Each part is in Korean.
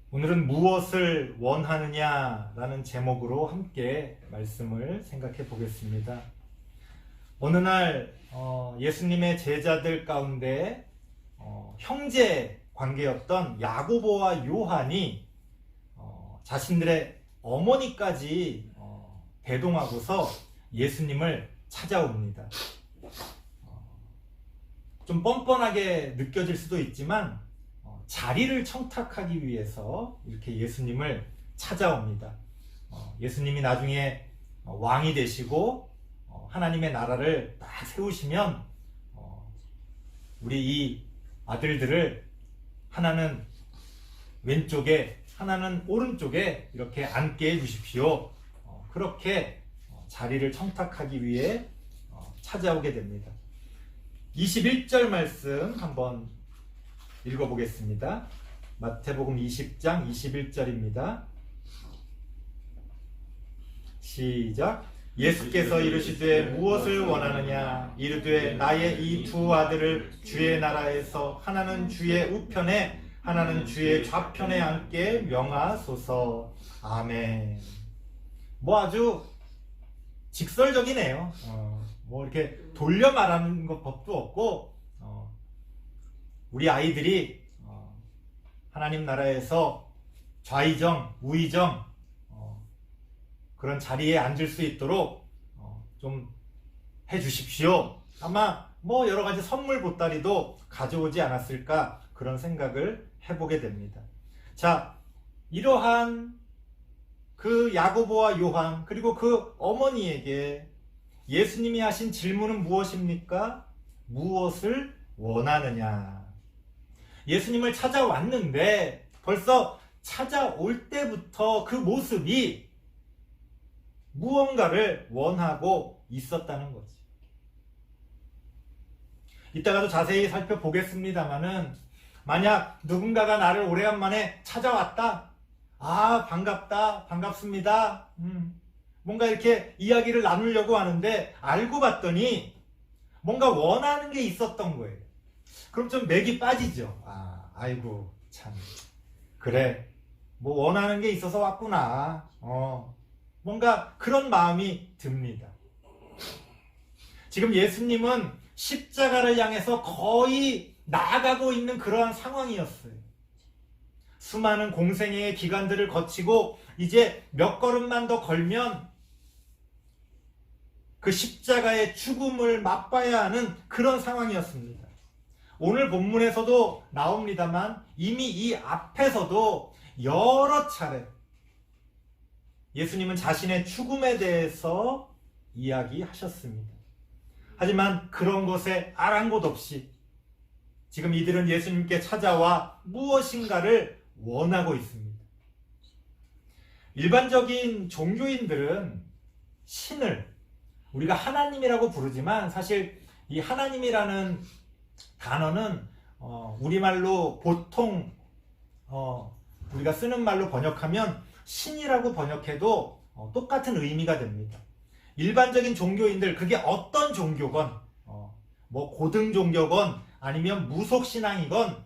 오늘은 무엇을 원하느냐라는 제목으로 함께 말씀을 생각해 보겠습니다. 어느 날 예수님의 제자들 가운데 형제 관계였던 야고보와 요한이 자신들의 어머니까지 대동하고서 예수님을 찾아옵니다. 좀 뻔뻔하게 느껴질 수도 있지만 자리를 청탁하기 위해서 이렇게 예수님을 찾아옵니다. 예수님이 나중에 왕이 되시고 하나님의 나라를 딱 세우시면 우리 이 아들들을 하나는 왼쪽에 하나는 오른쪽에 이렇게 앉게 해주십시오. 그렇게 자리를 청탁하기 위해 찾아오게 됩니다. 21절 말씀 한번 읽어보겠습니다. 마태복음 20장 21절입니다. 시작. 예수께서 이르시되 무엇을 원하느냐? 이르되 나의 이 두 아들을 주의 나라에서 하나는 주의 우편에 하나는 주의 좌편에 앉게 명하소서. 아멘. 뭐 아주 직설적이네요. 뭐 이렇게 돌려 말하는 것 법도 없고 우리 아이들이 하나님 나라에서 좌의정, 우의정 그런 자리에 앉을 수 있도록 좀 해주십시오. 아마 뭐 여러 가지 선물 보따리도 가져오지 않았을까 그런 생각을 해보게 됩니다. 자, 이러한 그 야고보와 요한 그리고 그 어머니에게 예수님이 하신 질문은 무엇입니까? 무엇을 원하느냐? 예수님을 찾아왔는데 벌써 찾아올 때부터 그 모습이 무언가를 원하고 있었다는 거지. 이따가도 자세히 살펴보겠습니다만은 만약 누군가가 나를 오래간만에 찾아왔다. 아, 반갑다. 반갑습니다. 뭔가 이렇게 이야기를 나누려고 하는데 알고 봤더니 뭔가 원하는 게 있었던 거예요. 그럼 좀 맥이 빠지죠. 아이고 참 그래 뭐 원하는 게 있어서 왔구나. 뭔가 그런 마음이 듭니다. 지금 예수님은 십자가를 향해서 거의 나아가고 있는 그러한 상황이었어요. 수많은 공생애의 기간들을 거치고 이제 몇 걸음만 더 걸면 그 십자가의 죽음을 맛봐야 하는 그런 상황이었습니다. 오늘 본문에서도 나옵니다만 이미 이 앞에서도 여러 차례 예수님은 자신의 죽음에 대해서 이야기하셨습니다. 하지만 그런 것에 아랑곳 없이 지금 이들은 예수님께 찾아와 무엇인가를 원하고 있습니다. 일반적인 종교인들은 신을 우리가 하나님이라고 부르지만 사실 이 하나님이라는 단어는 우리말로 보통 우리가 쓰는 말로 번역하면 신이라고 번역해도 똑같은 의미가 됩니다. 일반적인 종교인들 그게 어떤 종교건 뭐 고등 종교건 아니면 무속 신앙이건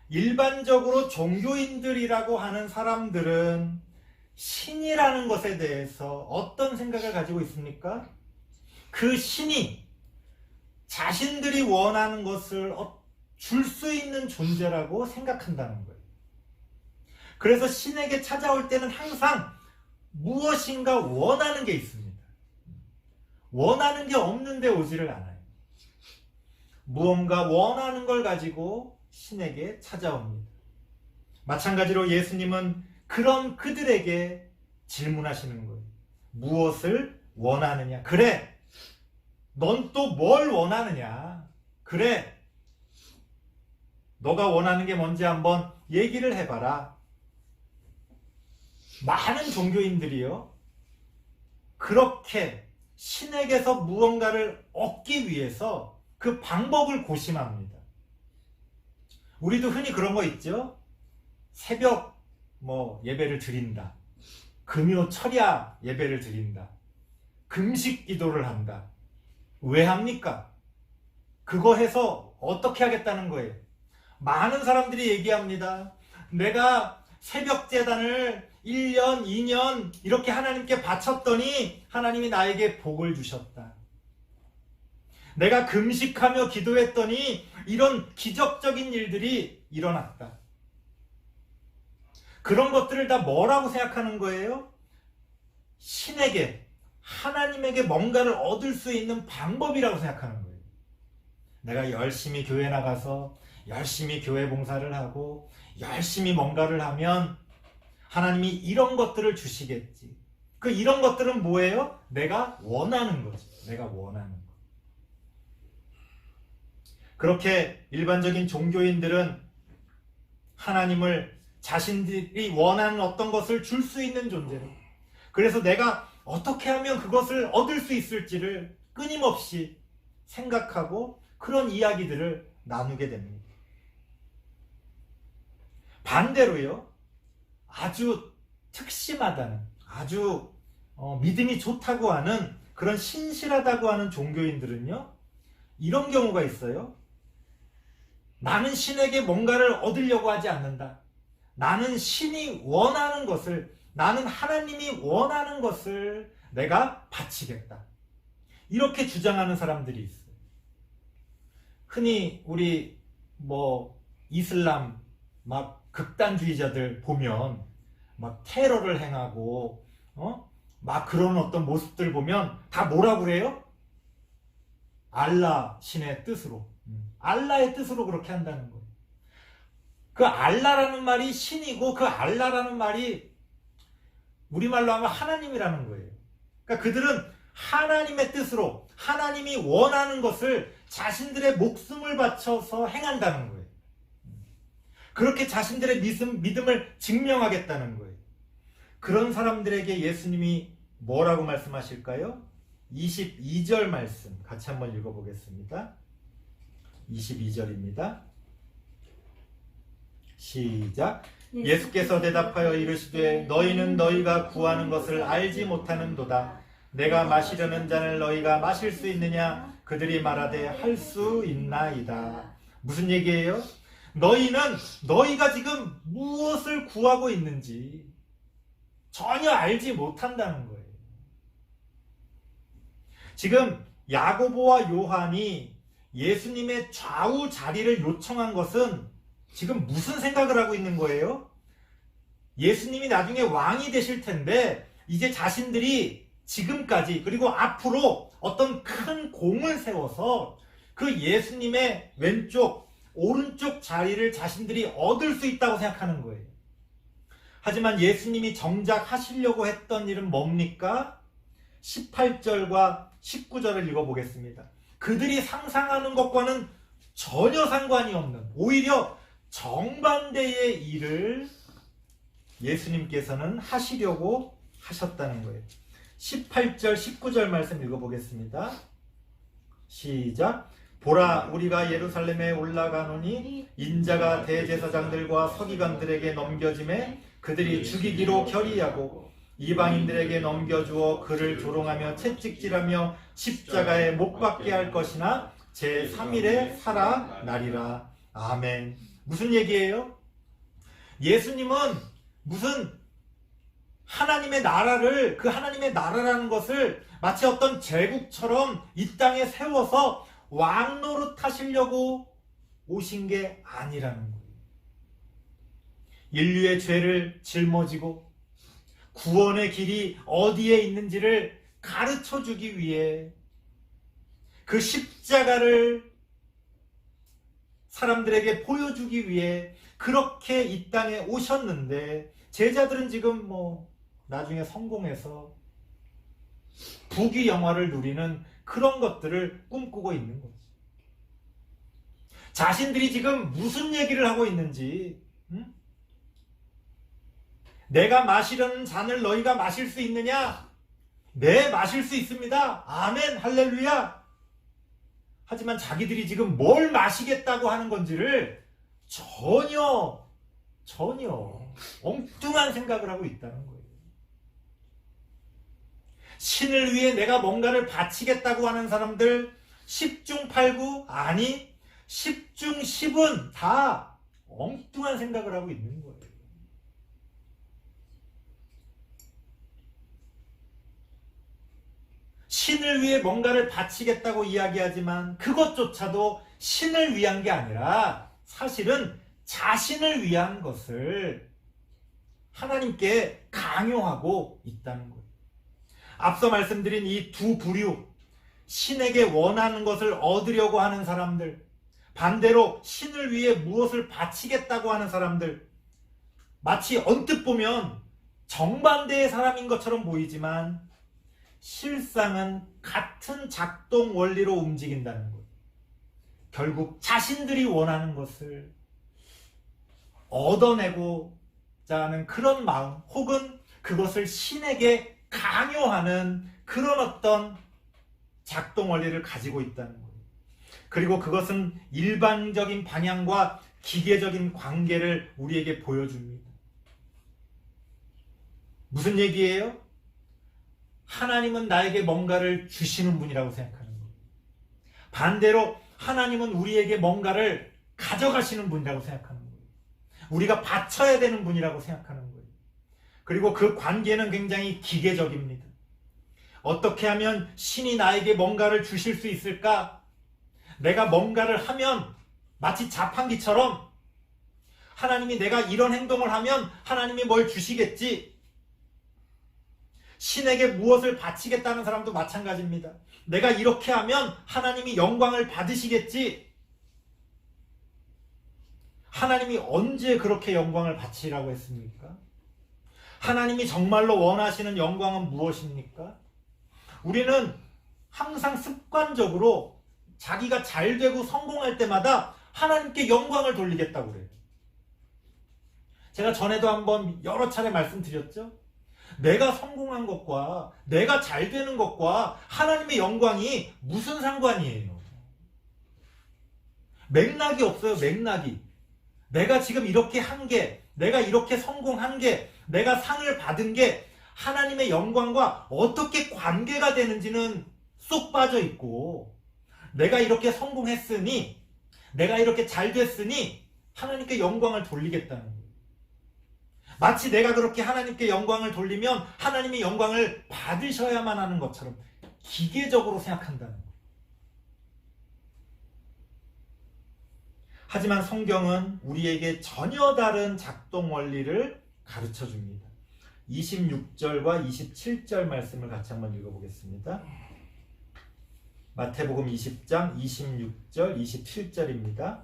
일반적으로 종교인들이라고 하는 사람들은 신이라는 것에 대해서 어떤 생각을 가지고 있습니까? 그 신이 자신들이 원하는 것을 줄 수 있는 존재라고 생각한다는 거예요. 그래서 신에게 찾아올 때는 항상 무엇인가 원하는 게 있습니다. 원하는 게 없는데 오지를 않아요. 무언가 원하는 걸 가지고 신에게 찾아옵니다. 마찬가지로 예수님은 그런 그들에게 질문하시는 거예요. 무엇을 원하느냐? 그래, 넌 또 뭘 원하느냐? 그래, 너가 원하는 게 뭔지 한번 얘기를 해봐라. 많은 종교인들이요, 그렇게 신에게서 무언가를 얻기 위해서 그 방법을 고심합니다. 우리도 흔히 그런 거 있죠? 새벽 예배를 드린다. 금요 철야 예배를 드린다. 금식 기도를 한다. 왜 합니까? 그거 해서 어떻게 하겠다는 거예요? 많은 사람들이 얘기합니다. 내가 새벽 제단을 1년, 2년 이렇게 하나님께 바쳤더니 하나님이 나에게 복을 주셨다. 내가 금식하며 기도했더니 이런 기적적인 일들이 일어났다. 그런 것들을 다 뭐라고 생각하는 거예요? 신에게, 하나님에게 뭔가를 얻을 수 있는 방법이라고 생각하는 거예요. 내가 열심히 교회 나가서 열심히 교회 봉사를 하고 열심히 뭔가를 하면 하나님이 이런 것들을 주시겠지. 그 이런 것들은 뭐예요? 내가 원하는 거지. 내가 원하는 거. 그렇게 일반적인 종교인들은 하나님을 자신들이 원하는 어떤 것을 줄 수 있는 존재로, 그래서 내가 어떻게 하면 그것을 얻을 수 있을지를 끊임없이 생각하고 그런 이야기들을 나누게 됩니다. 반대로요, 아주 특심하다는, 아주 믿음이 좋다고 하는, 그런 신실하다고 하는 종교인들은요, 이런 경우가 있어요. 나는 신에게 뭔가를 얻으려고 하지 않는다. 나는 신이 원하는 것을, 나는 하나님이 원하는 것을 내가 바치겠다. 이렇게 주장하는 사람들이 있어요. 흔히 우리 이슬람 막 극단주의자들 보면 막 테러를 행하고 막 그런 어떤 모습들 보면 다 뭐라고 그래요? 알라 신의 뜻으로, 알라의 뜻으로 그렇게 한다는 거예요. 그 알라라는 말이 신이고 그 알라라는 말이 우리말로 하면 하나님이라는 거예요. 그러니까 그들은 하나님의 뜻으로, 하나님이 원하는 것을 자신들의 목숨을 바쳐서 행한다는 거예요. 그렇게 자신들의 믿음을 증명하겠다는 거예요. 그런 사람들에게 예수님이 뭐라고 말씀하실까요? 22절 말씀 같이 한번 읽어보겠습니다. 22절입니다. 시작. 예수께서 대답하여 이르시되 너희는 너희가 구하는 것을 알지 못하는도다. 내가 마시려는 잔을 너희가 마실 수 있느냐? 그들이 말하되 할 수 있나이다. 무슨 얘기예요? 너희는 너희가 지금 무엇을 구하고 있는지 전혀 알지 못한다는 거예요. 지금 야고보와 요한이 예수님의 좌우 자리를 요청한 것은 지금 무슨 생각을 하고 있는 거예요? 예수님이 나중에 왕이 되실 텐데 이제 자신들이 지금까지 그리고 앞으로 어떤 큰 공을 세워서 그 예수님의 왼쪽, 오른쪽 자리를 자신들이 얻을 수 있다고 생각하는 거예요. 하지만 예수님이 정작 하시려고 했던 일은 뭡니까? 18절과 19절을 읽어보겠습니다. 그들이 상상하는 것과는 전혀 상관이 없는, 오히려 정반대의 일을 예수님께서는 하시려고 하셨다는 거예요. 18절, 19절 말씀 읽어보겠습니다. 시작. 보라, 우리가 예루살렘에 올라가노니 인자가 대제사장들과 서기관들에게 넘겨짐에 그들이 죽이기로 결의하고 이방인들에게 넘겨주어 그를 조롱하며 채찍질하며 십자가에 못 박게 할 것이나 제3일에 살아나리라. 아멘. 무슨 얘기예요? 예수님은 무슨 하나님의 나라를, 그 하나님의 나라라는 것을 마치 어떤 제국처럼 이 땅에 세워서 왕 노릇하시려고 오신 게 아니라는 거예요. 인류의 죄를 짊어지고 구원의 길이 어디에 있는지를 가르쳐 주기 위해 그 십자가를 사람들에게 보여주기 위해 그렇게 이 땅에 오셨는데, 제자들은 지금 나중에 성공해서 부귀 영화를 누리는 그런 것들을 꿈꾸고 있는 거지. 자신들이 지금 무슨 얘기를 하고 있는지, 내가 마시려는 잔을 너희가 마실 수 있느냐? 네, 마실 수 있습니다. 아멘, 할렐루야. 하지만 자기들이 지금 뭘 마시겠다고 하는 건지를 전혀 엉뚱한 생각을 하고 있다는 거예요. 신을 위해 내가 뭔가를 바치겠다고 하는 사람들 10중 8구, 아니 10중 10은 다 엉뚱한 생각을 하고 있는 거예요. 신을 위해 뭔가를 바치겠다고 이야기하지만 그것조차도 신을 위한 게 아니라 사실은 자신을 위한 것을 하나님께 강요하고 있다는 거예요. 앞서 말씀드린 이 두 부류, 신에게 원하는 것을 얻으려고 하는 사람들, 반대로 신을 위해 무엇을 바치겠다고 하는 사람들, 마치 언뜻 보면 정반대의 사람인 것처럼 보이지만 실상은 같은 작동 원리로 움직인다는 것. 결국 자신들이 원하는 것을 얻어내고자 하는 그런 마음, 혹은 그것을 신에게 강요하는 그런 어떤 작동 원리를 가지고 있다는 거예요. 그리고 그것은 일반적인 방향과 기계적인 관계를 우리에게 보여줍니다. 무슨 얘기예요? 하나님은 나에게 뭔가를 주시는 분이라고 생각하는 거예요. 반대로 하나님은 우리에게 뭔가를 가져가시는 분이라고 생각하는 거예요. 우리가 바쳐야 되는 분이라고 생각하는 거예요. 그리고 그 관계는 굉장히 기계적입니다. 어떻게 하면 신이 나에게 뭔가를 주실 수 있을까? 내가 뭔가를 하면 마치 자판기처럼 하나님이 내가 이런 행동을 하면 하나님이 뭘 주시겠지. 신에게 무엇을 바치겠다는 사람도 마찬가지입니다. 내가 이렇게 하면 하나님이 영광을 받으시겠지. 하나님이 언제 그렇게 영광을 바치라고 했습니까? 하나님이 정말로 원하시는 영광은 무엇입니까? 우리는 항상 습관적으로 자기가 잘 되고 성공할 때마다 하나님께 영광을 돌리겠다고 그래요. 제가 전에도 한번 여러 차례 말씀드렸죠? 내가 성공한 것과 내가 잘 되는 것과 하나님의 영광이 무슨 상관이에요? 맥락이 없어요, 맥락이. 내가 지금 이렇게 한 게, 내가 이렇게 성공한 게, 내가 상을 받은 게 하나님의 영광과 어떻게 관계가 되는지는 쏙 빠져 있고, 내가 이렇게 성공했으니, 내가 이렇게 잘 됐으니 하나님께 영광을 돌리겠다는 거예요. 마치 내가 그렇게 하나님께 영광을 돌리면 하나님의 영광을 받으셔야만 하는 것처럼 기계적으로 생각한다는 거예요. 하지만 성경은 우리에게 전혀 다른 작동 원리를 가르쳐 줍니다. 26절과 27절 말씀을 같이 한번 읽어보겠습니다. 마태복음 20장 26절 27절입니다.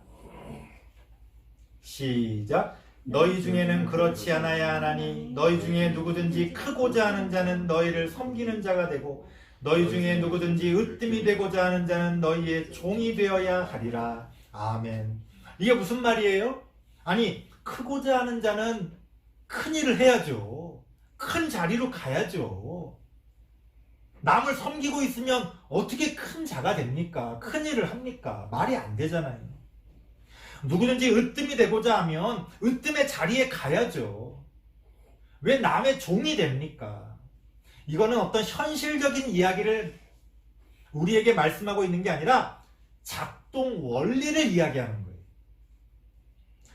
시작. 너희 중에는 그렇지 않아야 하나니 너희 중에 누구든지 크고자 하는 자는 너희를 섬기는 자가 되고 너희 중에 누구든지 으뜸이 되고자 하는 자는 너희의 종이 되어야 하리라. 아멘. 이게 무슨 말이에요? 아니, 크고자 하는 자는 큰 일을 해야죠. 큰 자리로 가야죠. 남을 섬기고 있으면 어떻게 큰 자가 됩니까? 큰 일을 합니까? 말이 안 되잖아요. 누구든지 으뜸이 되고자 하면 으뜸의 자리에 가야죠. 왜 남의 종이 됩니까? 이거는 어떤 현실적인 이야기를 우리에게 말씀하고 있는 게 아니라 작동 원리를 이야기하는 거예요.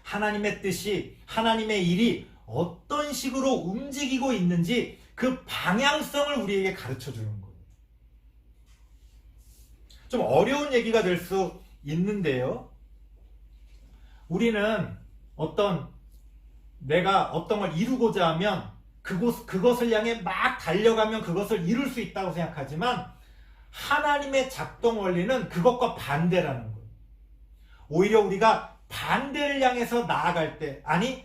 하나님의 뜻이, 하나님의 일이 어떤 식으로 움직이고 있는지 그 방향성을 우리에게 가르쳐 주는 거예요. 좀 어려운 얘기가 될 수 있는데요. 우리는 내가 어떤 걸 이루고자 하면 그것을 향해 막 달려가면 그것을 이룰 수 있다고 생각하지만 하나님의 작동 원리는 그것과 반대라는 거예요. 오히려 우리가 반대를 향해서 나아갈 때, 아니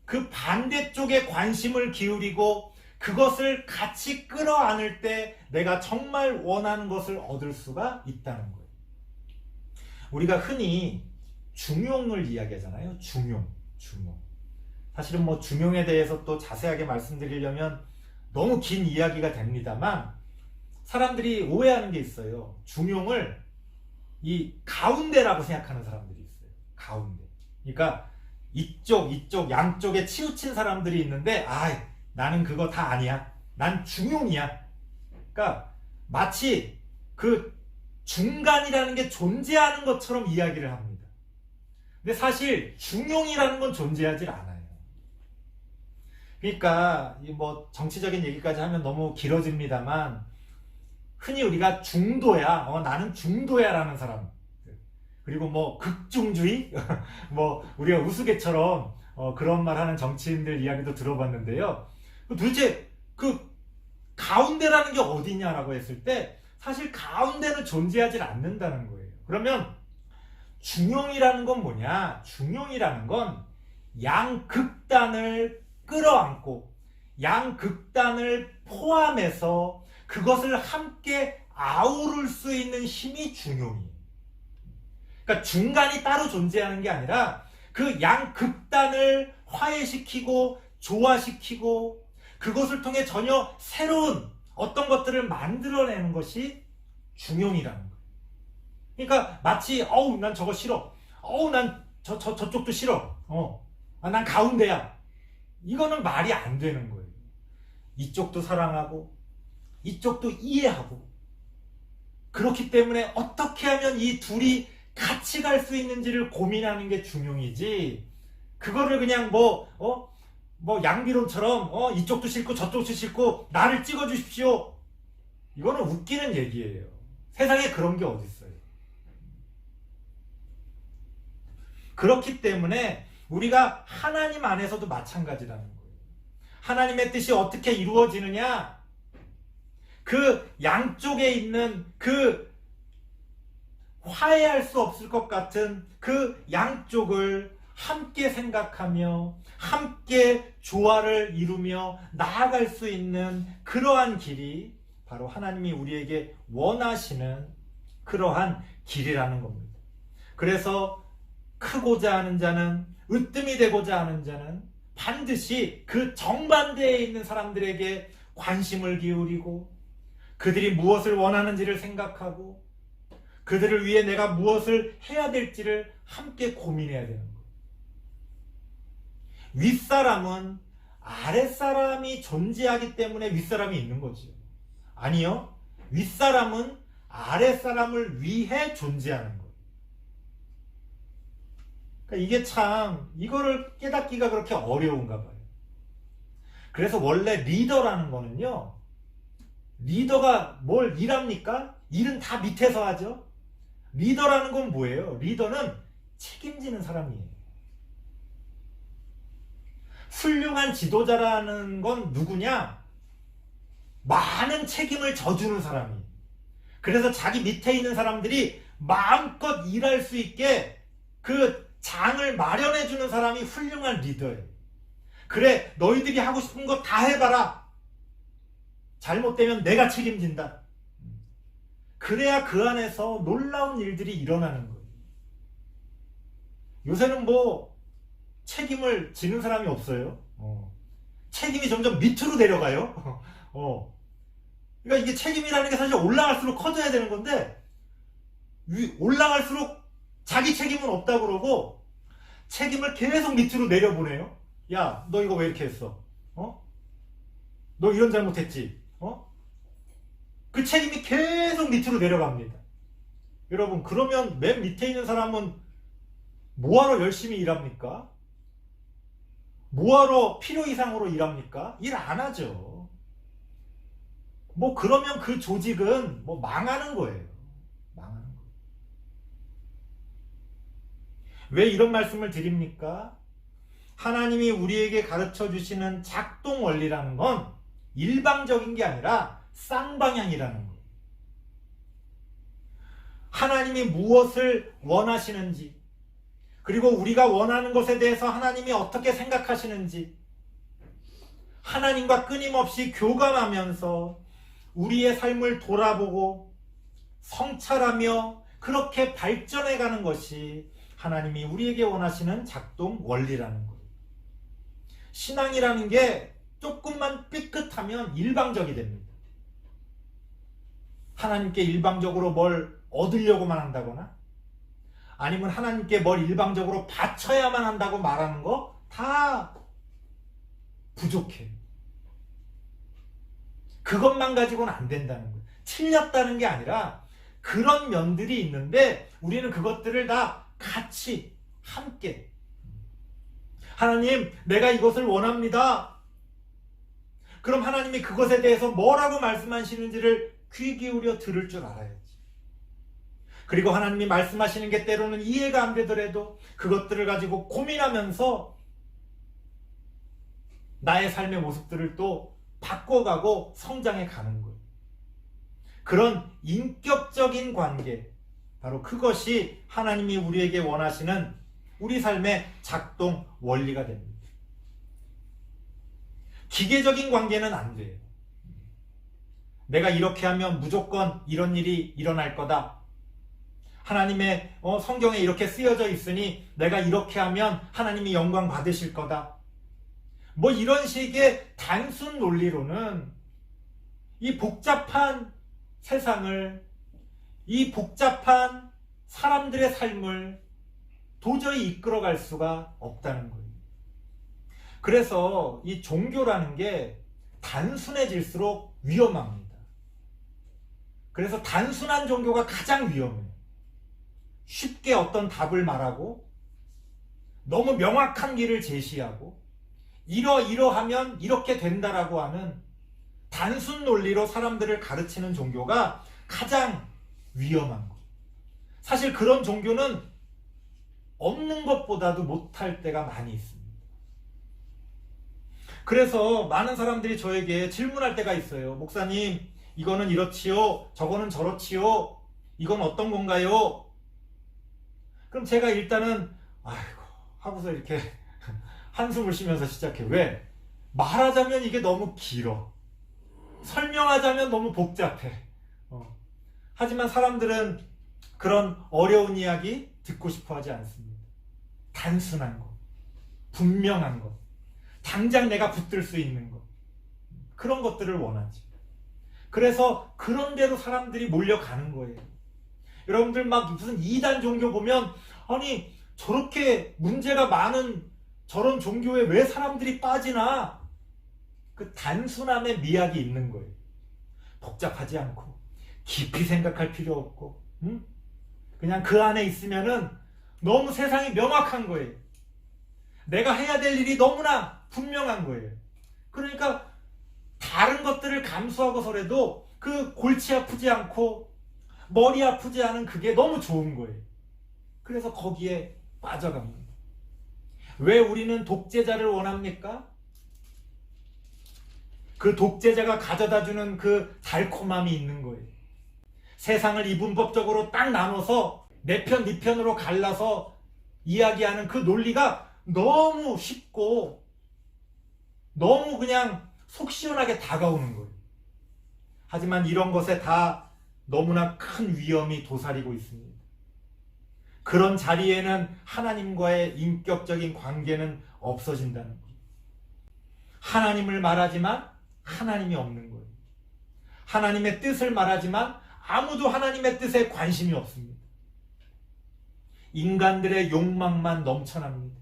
그 반대쪽에 관심을 기울이고 그것을 같이 끌어안을 때 내가 정말 원하는 것을 얻을 수가 있다는 거예요. 우리가 흔히 중용을 이야기하잖아요. 중용. 사실은 중용에 대해서 또 자세하게 말씀드리려면 너무 긴 이야기가 됩니다만 사람들이 오해하는 게 있어요. 중용을 이 가운데라고 생각하는 사람들이 있어요. 가운데. 그러니까 이쪽 양쪽에 치우친 사람들이 있는데 나는 그거 다 아니야. 난 중용이야. 그러니까 마치 그 중간이라는 게 존재하는 것처럼 이야기를 합니다. 근데 사실 중용이라는 건 존재하지 않아요. 그러니까 정치적인 얘기까지 하면 너무 길어집니다만 흔히 우리가 중도야, 나는 중도야 라는 사람, 그리고 뭐 극중주의, 뭐 우리가 우스갯처럼 그런 말 하는 정치인들 이야기도 들어봤는데요. 도대체 그 가운데라는 게 어디냐라고 했을 때 사실 가운데는 존재하지 않는다는 거예요. 그러면 중용이라는 건 뭐냐? 중용이라는 건 양극단을 끌어안고 양극단을 포함해서 그것을 함께 아우를 수 있는 힘이 중용이에요. 그러니까 중간이 따로 존재하는 게 아니라 그 양극단을 화해시키고 조화시키고 그것을 통해 전혀 새로운 어떤 것들을 만들어내는 것이 중용이라는 거예요. 그러니까 마치 난 저거 싫어. 난 저쪽도 싫어. 난 가운데야. 이거는 말이 안 되는 거예요. 이쪽도 사랑하고 이쪽도 이해하고 그렇기 때문에 어떻게 하면 이 둘이 같이 갈 수 있는지를 고민하는 게 중용이지 그거를 그냥 뭐 양비론처럼 이쪽도 싫고 저쪽도 싫고 나를 찍어주십시오. 이거는 웃기는 얘기예요. 세상에 그런 게 어딨어요. 그렇기 때문에 우리가 하나님 안에서도 마찬가지라는 거예요. 하나님의 뜻이 어떻게 이루어지느냐? 그 양쪽에 있는 그 화해할 수 없을 것 같은 그 양쪽을 함께 생각하며 함께 조화를 이루며 나아갈 수 있는 그러한 길이 바로 하나님이 우리에게 원하시는 그러한 길이라는 겁니다. 그래서 크고자 하는 자는 으뜸이 되고자 하는 자는 반드시 그 정반대에 있는 사람들에게 관심을 기울이고 그들이 무엇을 원하는지를 생각하고 그들을 위해 내가 무엇을 해야 될지를 함께 고민해야 되는 거예요. 윗사람은 아랫사람이 존재하기 때문에 윗사람이 있는 거죠. 아니요. 윗사람은 아랫사람을 위해 존재하는 거예요. 그러니까 이게 참 이거를 깨닫기가 그렇게 어려운가 봐요. 그래서 원래 리더라는 거는요. 리더가 뭘 일합니까? 일은 다 밑에서 하죠. 리더라는 건 뭐예요? 리더는 책임지는 사람이에요. 훌륭한 지도자라는 건 누구냐? 많은 책임을 져주는 사람이에요. 그래서 자기 밑에 있는 사람들이 마음껏 일할 수 있게 그 장을 마련해주는 사람이 훌륭한 리더예요. 그래, 너희들이 하고 싶은 거 다 해봐라. 잘못되면 내가 책임진다. 그래야 그 안에서 놀라운 일들이 일어나는 거예요. 요새는 뭐 책임을 지는 사람이 없어요. 책임이 점점 밑으로 내려가요. 그러니까 이게 책임이라는 게 사실 올라갈수록 커져야 되는 건데 올라갈수록 자기 책임은 없다고 그러고 책임을 계속 밑으로 내려보내요. 야, 너 이거 왜 이렇게 했어? 너 이런 잘못했지? 그 책임이 계속 밑으로 내려갑니다. 여러분, 그러면 맨 밑에 있는 사람은 뭐하러 열심히 일합니까? 뭐하러 필요 이상으로 일합니까? 일 안 하죠. 뭐 그러면 그 조직은 뭐 망하는 거예요. 망하는 거예요. 왜 이런 말씀을 드립니까? 하나님이 우리에게 가르쳐 주시는 작동 원리라는 건 일방적인 게 아니라 쌍방향이라는 거예요. 하나님이 무엇을 원하시는지, 그리고 우리가 원하는 것에 대해서 하나님이 어떻게 생각하시는지 하나님과 끊임없이 교감하면서 우리의 삶을 돌아보고 성찰하며 그렇게 발전해가는 것이 하나님이 우리에게 원하시는 작동 원리라는 거예요. 신앙이라는 게 조금만 삐끗하면 일방적이 됩니다. 하나님께 일방적으로 뭘 얻으려고만 한다거나 아니면 하나님께 뭘 일방적으로 바쳐야만 한다고 말하는 거 다 부족해요. 그것만 가지고는 안 된다는 거예요. 틀렸다는 게 아니라 그런 면들이 있는데 우리는 그것들을 다 같이 함께 하나님, 내가 이것을 원합니다. 그럼 하나님이 그것에 대해서 뭐라고 말씀하시는지를 귀 기울여 들을 줄 알아야지. 그리고 하나님이 말씀하시는 게 때로는 이해가 안 되더라도 그것들을 가지고 고민하면서 나의 삶의 모습들을 또 바꿔가고 성장해 가는 거예요. 그런 인격적인 관계, 바로 그것이 하나님이 우리에게 원하시는 우리 삶의 작동 원리가 됩니다. 기계적인 관계는 안 돼요. 내가 이렇게 하면 무조건 이런 일이 일어날 거다. 하나님의 성경에 이렇게 쓰여져 있으니 내가 이렇게 하면 하나님이 영광 받으실 거다. 뭐 이런 식의 단순 논리로는 이 복잡한 세상을, 이 복잡한 사람들의 삶을 도저히 이끌어갈 수가 없다는 거예요. 그래서 이 종교라는 게 단순해질수록 위험합니다. 그래서 단순한 종교가 가장 위험해요. 쉽게 어떤 답을 말하고 너무 명확한 길을 제시하고 이러하면 이렇게 된다라고 하는 단순 논리로 사람들을 가르치는 종교가 가장 위험한 거예요. 사실 그런 종교는 없는 것보다도 못할 때가 많이 있습니다. 그래서 많은 사람들이 저에게 질문할 때가 있어요. 목사님, 이거는 이렇지요, 저거는 저렇지요, 이건 어떤 건가요? 그럼 제가 일단은 아이고 하고서 이렇게 한숨을 쉬면서 시작해. 왜? 말하자면 이게 너무 길어. 설명하자면 너무 복잡해. 하지만 사람들은 그런 어려운 이야기 듣고 싶어 하지 않습니다. 단순한 것, 분명한 것, 당장 내가 붙들 수 있는 것, 그런 것들을 원하지. 그래서 그런 대로 사람들이 몰려가는 거예요. 여러분들 막 무슨 이단 종교 보면 아니 저렇게 문제가 많은 저런 종교에 왜 사람들이 빠지나? 그 단순함의 미학이 있는 거예요. 복잡하지 않고 깊이 생각할 필요 없고 그냥 그 안에 있으면은 너무 세상이 명확한 거예요. 내가 해야 될 일이 너무나 분명한 거예요. 그러니까 다른 것들을 감수하고서라도 그 골치 아프지 않고 머리 아프지 않은 그게 너무 좋은 거예요. 그래서 거기에 빠져갑니다. 왜 우리는 독재자를 원합니까? 그 독재자가 가져다주는 그 달콤함이 있는 거예요. 세상을 이분법적으로 딱 나눠서 내 편, 네 편으로 갈라서 이야기하는 그 논리가 너무 쉽고 너무 그냥 속 시원하게 다가오는 거예요. 하지만 이런 것에 다 너무나 큰 위험이 도사리고 있습니다. 그런 자리에는 하나님과의 인격적인 관계는 없어진다는 거예요. 하나님을 말하지만 하나님이 없는 거예요. 하나님의 뜻을 말하지만 아무도 하나님의 뜻에 관심이 없습니다. 인간들의 욕망만 넘쳐납니다.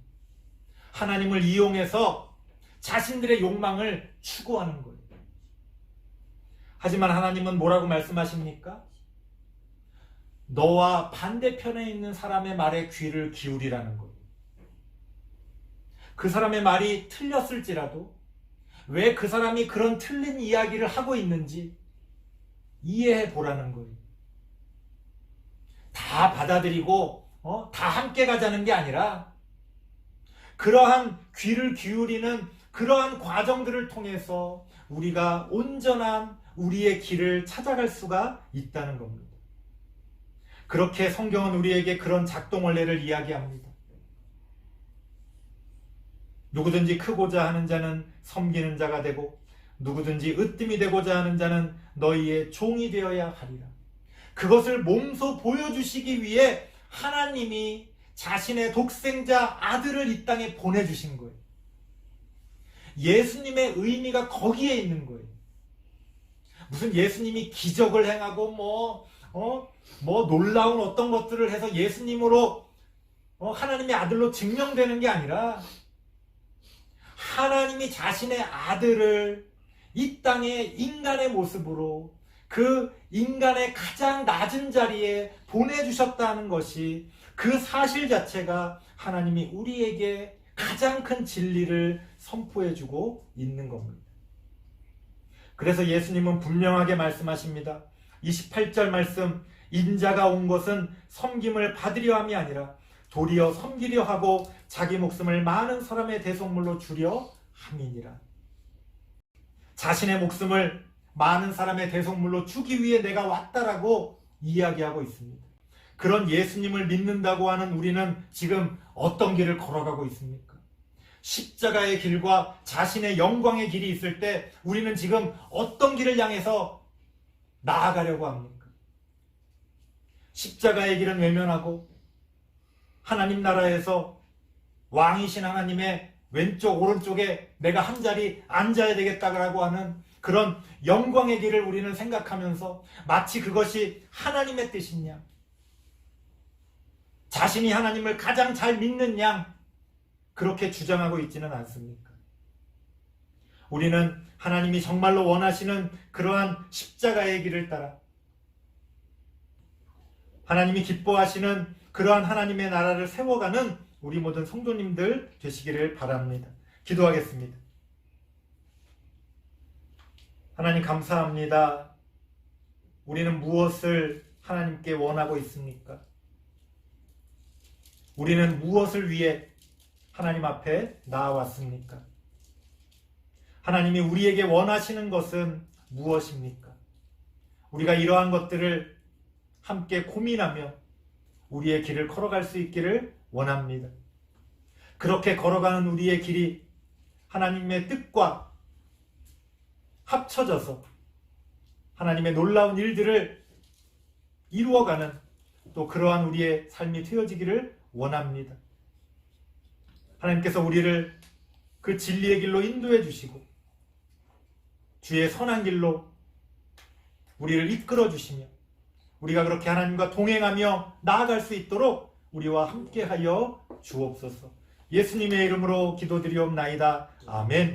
하나님을 이용해서 자신들의 욕망을 추구하는 거예요. 하지만 하나님은 뭐라고 말씀하십니까? 너와 반대편에 있는 사람의 말에 귀를 기울이라는 거예요. 그 사람의 말이 틀렸을지라도 왜 그 사람이 그런 틀린 이야기를 하고 있는지 이해해 보라는 거예요. 다 받아들이고 다 함께 가자는 게 아니라 그러한 귀를 기울이는 그러한 과정들을 통해서 우리가 온전한 우리의 길을 찾아갈 수가 있다는 겁니다. 그렇게 성경은 우리에게 그런 작동 원리를 이야기합니다. 누구든지 크고자 하는 자는 섬기는 자가 되고 누구든지 으뜸이 되고자 하는 자는 너희의 종이 되어야 하리라. 그것을 몸소 보여주시기 위해 하나님이 자신의 독생자 아들을 이 땅에 보내주신 거예요. 예수님의 의미가 거기에 있는 거예요. 무슨 예수님이 기적을 행하고 뭐 놀라운 어떤 것들을 해서 예수님으로 하나님의 아들로 증명되는 게 아니라 하나님이 자신의 아들을 이 땅에 인간의 모습으로 그 인간의 가장 낮은 자리에 보내주셨다는 것이 그 사실 자체가 하나님이 우리에게 가장 큰 진리를 선포해주고 있는 겁니다. 그래서 예수님은 분명하게 말씀하십니다. 28절 말씀, 인자가 온 것은 섬김을 받으려 함이 아니라 도리어 섬기려 하고 자기 목숨을 많은 사람의 대속물로 주려 함이니라. 자신의 목숨을 많은 사람의 대속물로 주기 위해 내가 왔다라고 이야기하고 있습니다. 그런 예수님을 믿는다고 하는 우리는 지금 어떤 길을 걸어가고 있습니까? 십자가의 길과 자신의 영광의 길이 있을 때 우리는 지금 어떤 길을 향해서 나아가려고 합니까? 십자가의 길은 외면하고 하나님 나라에서 왕이신 하나님의 왼쪽 오른쪽에 내가 한 자리 앉아야 되겠다고 하는 그런 영광의 길을 우리는 생각하면서 마치 그것이 하나님의 뜻인 양, 자신이 하나님을 가장 잘 믿는 양 그렇게 주장하고 있지는 않습니까? 우리는 하나님이 정말로 원하시는 그러한 십자가의 길을 따라 하나님이 기뻐하시는 그러한 하나님의 나라를 세워가는 우리 모든 성도님들 되시기를 바랍니다. 기도하겠습니다. 하나님 감사합니다. 우리는 무엇을 하나님께 원하고 있습니까? 우리는 무엇을 위해 하나님 앞에 나아왔습니까? 하나님이 우리에게 원하시는 것은 무엇입니까? 우리가 이러한 것들을 함께 고민하며 우리의 길을 걸어갈 수 있기를 원합니다. 그렇게 걸어가는 우리의 길이 하나님의 뜻과 합쳐져서 하나님의 놀라운 일들을 이루어가는 또 그러한 우리의 삶이 되어지기를 원합니다. 하나님께서 우리를 그 진리의 길로 인도해 주시고 주의 선한 길로 우리를 이끌어 주시며 우리가 그렇게 하나님과 동행하며 나아갈 수 있도록 우리와 함께하여 주옵소서. 예수님의 이름으로 기도드리옵나이다. 아멘.